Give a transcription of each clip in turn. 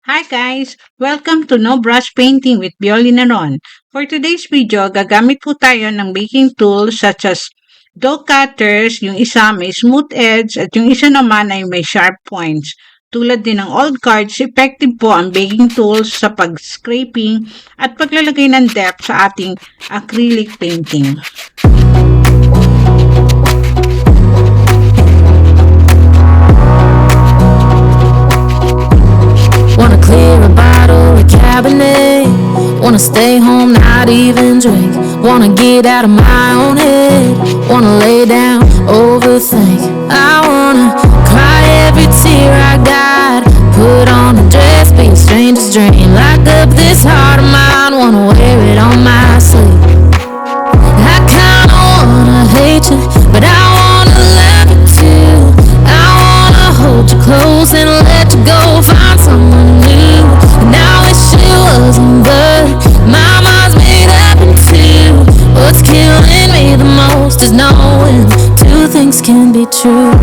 Hi guys! Welcome to No Brush Painting with Violina Ron. For today's video, gagamit po tayo ng baking tools such as dough cutters, yung isa may smooth edge at yung isa naman ay may sharp points. Tulad din ng old cards, effective po ang baking tools sa pag-scraping at paglalagay ng depth sa ating acrylic painting. Wanna clear a bottle of Cabernet. Wanna stay home, not even drink. Wanna get out of my own head. Wanna lay down, overthink. I wanna cry every tear I got. Put on a dress, be a stranger's dream. Lock up this heart of mine, wanna wear it on my sleeve. I kinda wanna hate you, but I wanna love you too. I wanna hold you close and let you go. Find someone new. And I wish it wasn't, but my mind's made up in two. What's killing me the most is knowing two things can be true.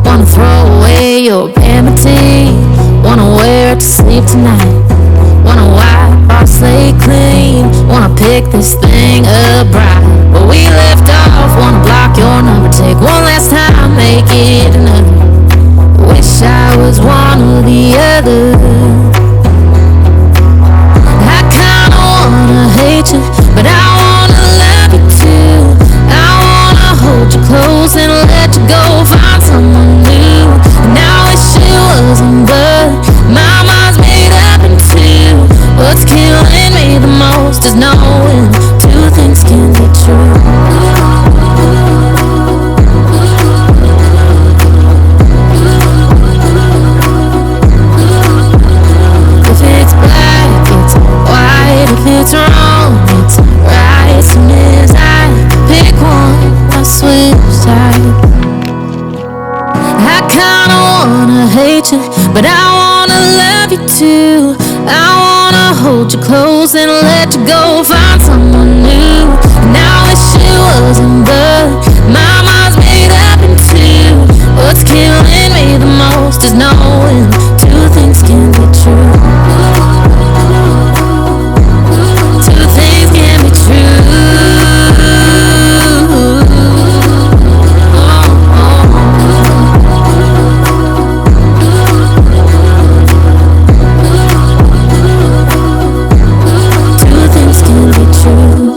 Wanna throw away your vanity. Wanna wear it to sleep tonight. Wanna wipe our slate clean. Wanna pick this thing up right where we left off. Wanna block your number, take one last time, make it another. Wish I was one or the other. I kinda wanna hate you, but I wanna love you too. I wanna hold you close and let you go. Find someone new. And I wish it wasn't, but my mind's made up in two. What's killing me the most is knowing two things can be true. If it's black, it's white. If it's wrong, it's right. As soon as I pick one, I switch sides. I kinda wanna hate you, but I wanna love you too. I wanna hold you close and let you go. Find someone new. And I wish it wasn't, but my mind's made up in two. What's killing me the most is knowing two things can be true. Two things can be true. Two things can be true.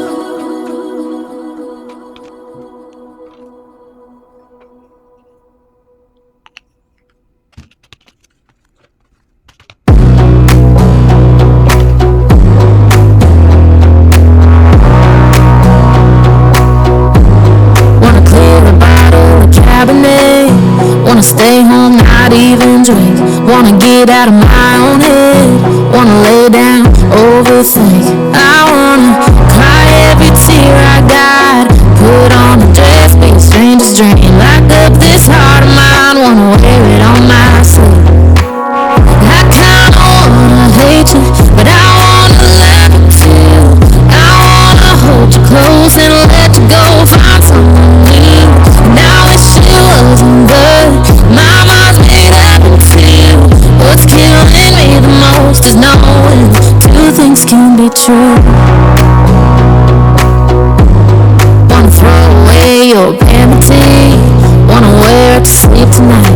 Wanna clear a bottle of Cabernet. Wanna stay home, not even drink. Wanna get out of my own head. Wanna lay down, overthink. I wanna cry every tear I got. Put on a dress, be a stranger's dream. Lock up this heart of mine, wanna wear it on my sleeve. I kinda wanna hate you, but I wanna love you too. I wanna hold you close and let you go. Find someone new. And I wish it wasn't, but my mind's made up in two. What's killing me the most is knowing two things can be true. Wanna throw away your vanity. Wanna wear it to sleep tonight.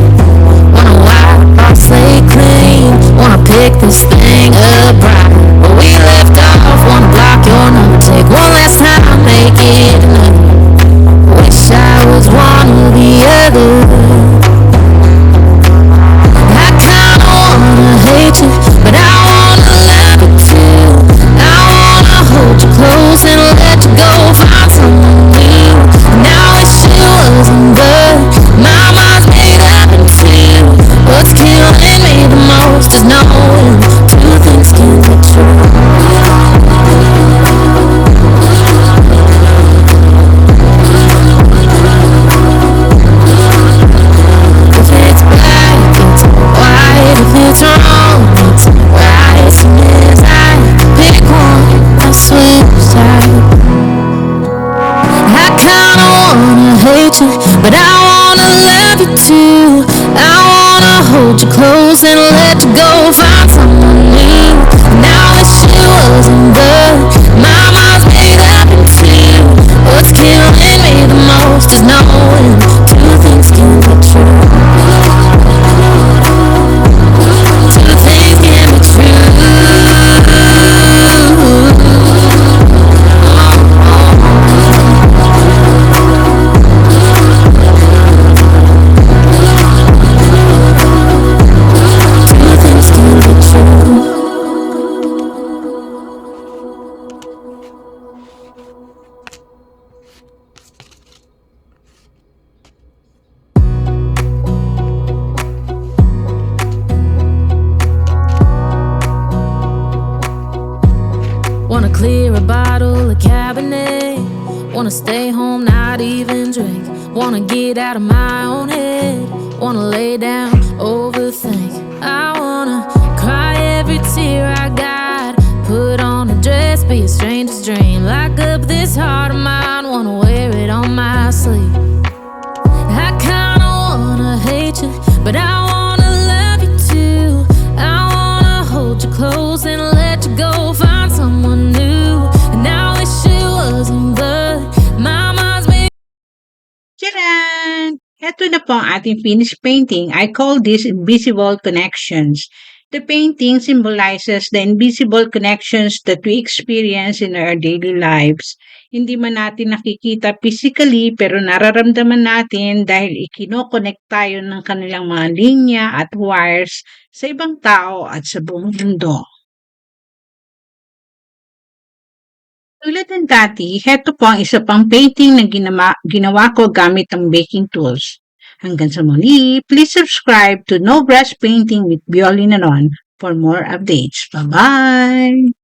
Wanna wipe our slate clean. Wanna pick this thing up right where we left off. Wanna block your number, take one last time, make it another. Wish I was one or the other. I kinda wanna hate you, but I wanna love you too. I wanna hold you close and let you go. Find someone new. And I wish it wasn't, but my mind's made up in two. What's killing me the most is knowing two things can be hold you close and let you go. Find someone new. Now I wish it wasn't, but my mind's made up in two. What's killing me the most is knowing two things can be true. Two things can be true. Two things can be true. Wanna clear a bottle of Cabernet. Wanna stay home, not even drink. Wanna get out of my own head. Wanna lay down, overthink. I wanna cry every tear I got. Put on a dress, be a stranger's dream. Lock up this heart of mine, wanna wear it on my sleeve. I kinda wanna hate you, but I wanna love you too. I wanna hold you close and let you go. Find someone new. And I wish it wasn't, but my mind's made. Tcharan! Ito na po ang ating finished painting. I call this invisible connections. The painting symbolizes the invisible connections that we experience in our daily lives. Hindi man natin nakikita physically pero nararamdaman natin dahil ikinokonek tayo ng kanilang mga linya at wires sa ibang tao at sa buong mundo. Tulad ng dati, heto po ang isa pang painting na ginawa ko gamit ang baking tools. Hanggang sa muli, please subscribe to No Brush Painting with Violinaron for more updates. Bye-bye!